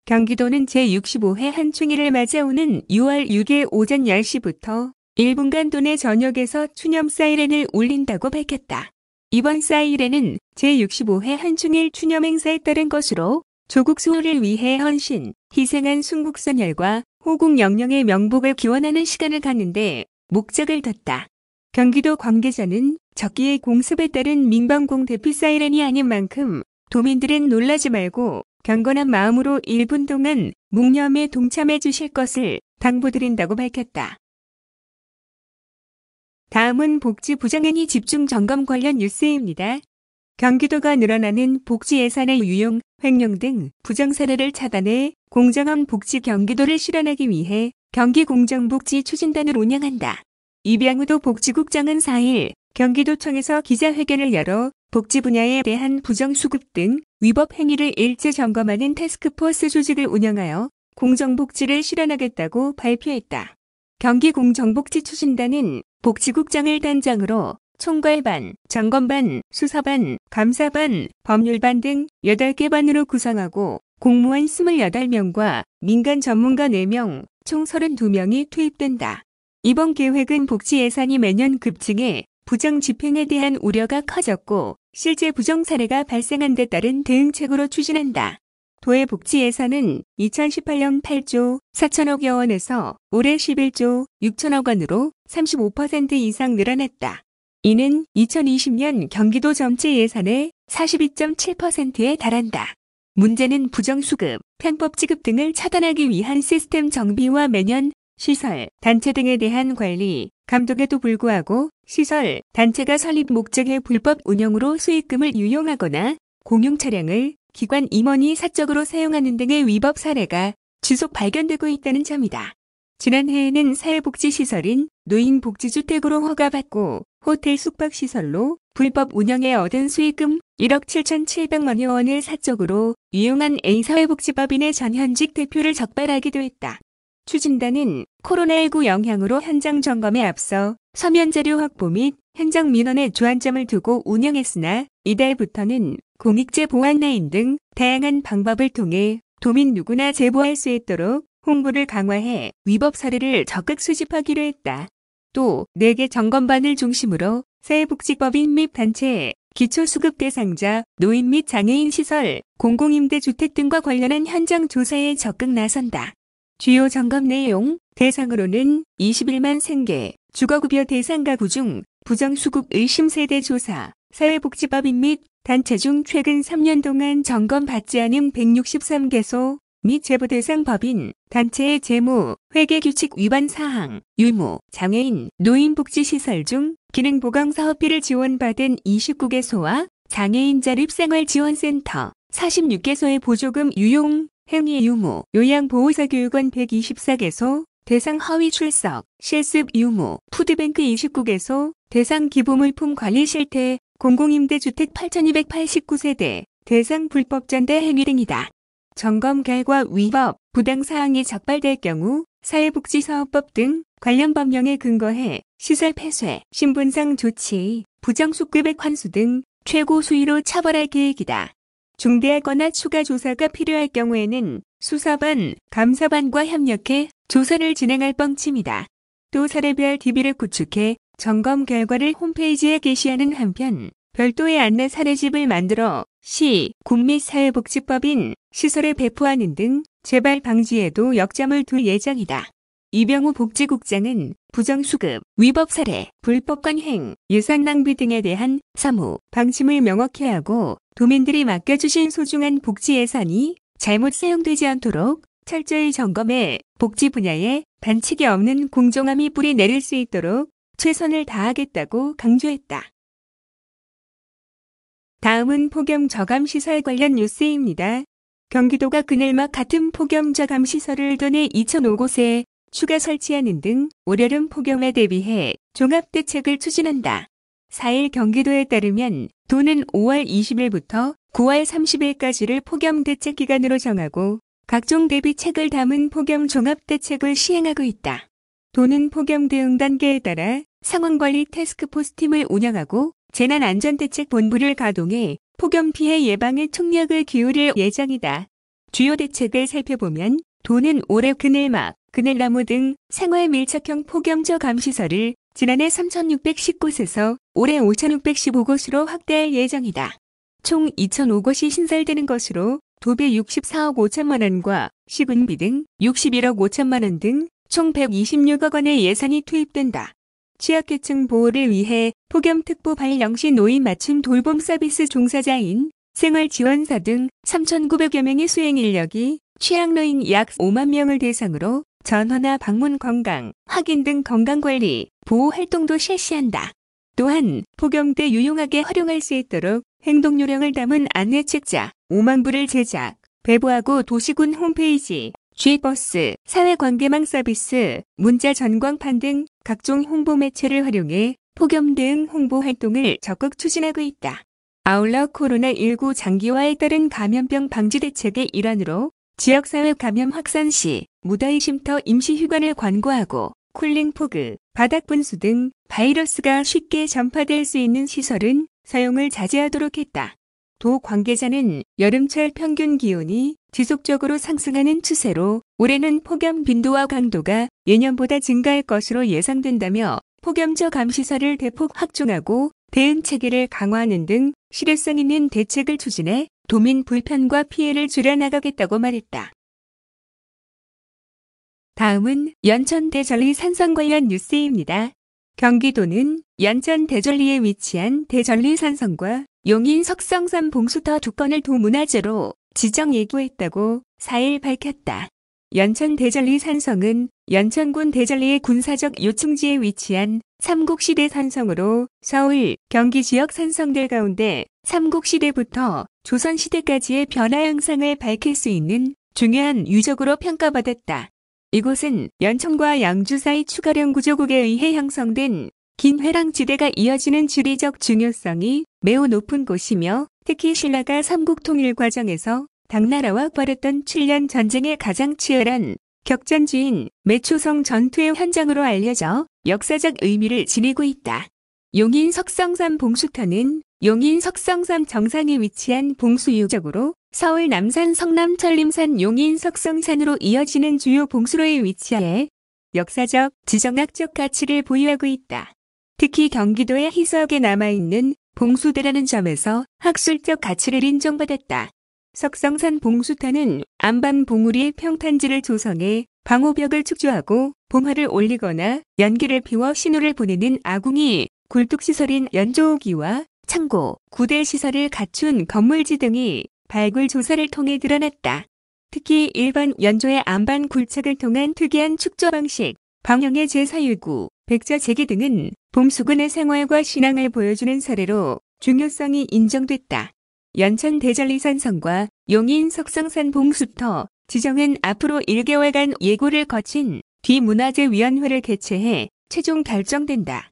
경기도는 제65회 한충일을 맞아 오는 6월 6일 오전 10시부터 1분간 도내 전역에서 추념 사이렌을 울린다고 밝혔다. 이번 사이렌은 제65회 한충일 추념 행사에 따른 것으로 조국 수호를 위해 헌신, 희생한 순국선열과 호국 영령의 명복을 기원하는 시간을 갖는데 목적을 뒀다. 경기도 관계자는 적기의 공습에 따른 민방공 대피 사이렌이 아닌 만큼 도민들은 놀라지 말고 경건한 마음으로 1분 동안 묵념에 동참해 주실 것을 당부드린다고 밝혔다. 다음은 복지부정행위 집중 점검 관련 뉴스입니다. 경기도가 늘어나는 복지 예산의 유용, 횡령 등 부정 사례를 차단해 공정한 복지 경기도를 실현하기 위해 경기공정복지추진단을 운영한다. 이병우도 복지국장은 4일 경기도청에서 기자회견을 열어 복지 분야에 대한 부정수급 등 위법 행위를 일제 점검하는 태스크포스 조직을 운영하여 공정복지를 실현하겠다고 발표했다. 경기공정복지추진단은 복지국장을 단장으로 총괄반, 점검반, 수사반, 감사반, 법률반 등 8개 반으로 구성하고 공무원 28명과 민간 전문가 4명, 총 32명이 투입된다. 이번 계획은 복지 예산이 매년 급증해 부정 집행에 대한 우려가 커졌고 실제 부정 사례가 발생한 데 따른 대응책으로 추진한다. 도의 복지 예산은 2018년 8조 4천억여 원에서 올해 11조 6천억 원으로 35% 이상 늘어났다. 이는 2020년 경기도 전체 예산의 42.7%에 달한다. 문제는 부정수급, 편법 지급 등을 차단하기 위한 시스템 정비와 매년 시설, 단체 등에 대한 관리, 감독에도 불구하고 시설, 단체가 설립 목적의 불법 운영으로 수익금을 유용하거나 공용 차량을 기관 임원이 사적으로 사용하는 등의 위법 사례가 지속 발견되고 있다는 점이다. 지난해에는 사회복지시설인 노인복지주택으로 허가받고 호텔 숙박시설로 불법 운영에 얻은 수익금 1억 7,700만여 원을 사적으로 이용한 A사회복지법인의 전현직 대표를 적발하기도 했다. 추진단은 코로나19 영향으로 현장 점검에 앞서 서면 자료 확보 및 현장 민원에 주안점을 두고 운영했으나 이달부터는 공익제 보안 라인 등 다양한 방법을 통해 도민 누구나 제보할 수 있도록 홍보를 강화해 위법 사례를 적극 수집하기로 했다. 또 4개 점검반을 중심으로 사회복지법인 및 단체, 기초수급 대상자, 노인 및 장애인 시설, 공공임대주택 등과 관련한 현장 조사에 적극 나선다. 주요 점검 내용, 대상으로는 21만 생계, 주거급여 대상 가구 중 부정수급 의심 세대 조사, 사회복지법인 및 단체 중 최근 3년 동안 점검받지 않은 163개소 및 제보 대상 법인, 단체의 재무, 회계규칙 위반 사항, 유무, 장애인, 노인복지시설 중 기능보강사업비를 지원받은 29개소와 장애인 자립생활지원센터 46개소의 보조금 유용, 행위 유무, 요양보호사교육원 124개소, 대상 허위 출석, 실습 유무, 푸드뱅크 29개소, 대상 기부물품 관리 실태, 공공임대주택 8,289세대, 대상 불법 전대 행위 등이다. 점검 결과 위법, 부당사항이 적발될 경우 사회복지사업법 등 관련 법령에 근거해 시설 폐쇄, 신분상 조치, 부정수급액 환수 등 최고 수위로 처벌할 계획이다. 중대하거나 추가 조사가 필요할 경우에는 수사반, 감사반과 협력해 조사를 진행할 뻥침이다. 또 사례별 DB를 구축해 점검 결과를 홈페이지에 게시하는 한편 별도의 안내 사례집을 만들어 시, 군 및 사회복지법인, 시설에 배포하는 등 재발 방지에도 역점을 둘 예정이다. 이병우 복지국장은 부정수급, 위법 사례, 불법 관행, 예산 낭비 등에 대한 사무, 방침을 명확히 하고 도민들이 맡겨주신 소중한 복지 예산이 잘못 사용되지 않도록 철저히 점검해 복지 분야에 반칙이 없는 공정함이 뿌리 내릴 수 있도록 최선을 다하겠다고 강조했다. 다음은 폭염 저감시설 관련 뉴스입니다. 경기도가 그늘막 같은 폭염 저감시설을 도내 2,005곳에 추가 설치하는 등 올여름 폭염에 대비해 종합대책을 추진한다. 4일 경기도에 따르면 도는 5월 20일부터 9월 30일까지를 폭염대책 기간으로 정하고 각종 대비책을 담은 폭염 종합대책을 시행하고 있다. 도는 폭염 대응 단계에 따라 상황관리 태스크포스팀을 운영하고 재난안전대책본부를 가동해 폭염 피해 예방에 총력을 기울일 예정이다. 주요 대책을 살펴보면 도는 올해 그늘막, 그늘나무 등 생활 밀착형 폭염저 감시설을 지난해 3,619곳에서 올해 5,615곳으로 확대할 예정이다. 총 2,005곳이 신설되는 것으로 도배 64억 5천만 원과 시군비 등 61억 5천만 원 등 총 126억 원의 예산이 투입된다. 취약계층 보호를 위해 폭염특보 발령 시 노인 맞춤 돌봄 서비스 종사자인 생활지원사 등 3,900여 명의 수행 인력이 취약노인 약 5만 명을 대상으로 전화나 방문 건강, 확인 등 건강관리, 보호 활동도 실시한다. 또한 폭염 때 유용하게 활용할 수 있도록 행동요령을 담은 안내책자 5만 부를 제작, 배부하고 도시군 홈페이지, G버스, 사회관계망 서비스, 문자 전광판 등 각종 홍보 매체를 활용해 폭염 대응 홍보 활동을 적극 추진하고 있다. 아울러 코로나19 장기화에 따른 감염병 방지 대책의 일환으로 지역사회 감염 확산 시 무더위 쉼터 임시휴관을 권고하고 쿨링포그, 바닥분수 등 바이러스가 쉽게 전파될 수 있는 시설은 사용을 자제하도록 했다. 도 관계자는 여름철 평균 기온이 지속적으로 상승하는 추세로 올해는 폭염 빈도와 강도가 예년보다 증가할 것으로 예상된다며 폭염저 감시설을 대폭 확충하고 대응 체계를 강화하는 등 실효성 있는 대책을 추진해 도민 불편과 피해를 줄여나가겠다고 말했다. 다음은 연천 대전리 산성 관련 뉴스입니다. 경기도는 연천 대전리에 위치한 대전리 산성과 용인 석성산 봉수터 두 건을 도문화재로 지정 예고했다고 4일 밝혔다. 연천 대전리 산성은 연천군 대전리의 군사적 요충지에 위치한 삼국시대 산성으로 서울, 경기 지역 산성들 가운데 삼국시대부터 조선시대까지의 변화 양상을 밝힐 수 있는 중요한 유적으로 평가받았다. 이곳은 연천과 양주 사이 추가령 구조국에 의해 형성된 긴 회랑지대가 이어지는 지리적 중요성이 매우 높은 곳이며 특히 신라가 삼국 통일 과정에서 당나라와 벌였던 7년 전쟁의 가장 치열한 격전지인 매초성 전투의 현장으로 알려져 역사적 의미를 지니고 있다. 용인 석성산 봉수터는 용인 석성산 정상에 위치한 봉수유적으로 서울 남산 성남 천림산 용인 석성산으로 이어지는 주요 봉수로에 위치해 역사적, 지정학적 가치를 보유하고 있다. 특히 경기도의 희석에 남아있는 봉수대라는 점에서 학술적 가치를 인정받았다. 석성산 봉수터는 안반 봉우리의 평탄지를 조성해 방호벽을 축조하고 봉화를 올리거나 연기를 피워 신호를 보내는 아궁이, 굴뚝시설인 연조기와 창고, 구대시설을 갖춘 건물지 등이 발굴 조사를 통해 드러났다. 특히 일반 연조의 안반 굴착을 통한 특이한 축조 방식, 방영의 제사유구, 백자 제기 등은 봉수군의 생활과 신앙을 보여주는 사례로 중요성이 인정됐다. 연천 대전리 산성과 용인 석성산 봉수터 지정은 앞으로 1개월간 예고를 거친 뒤문화재위원회를 개최해 최종 결정된다.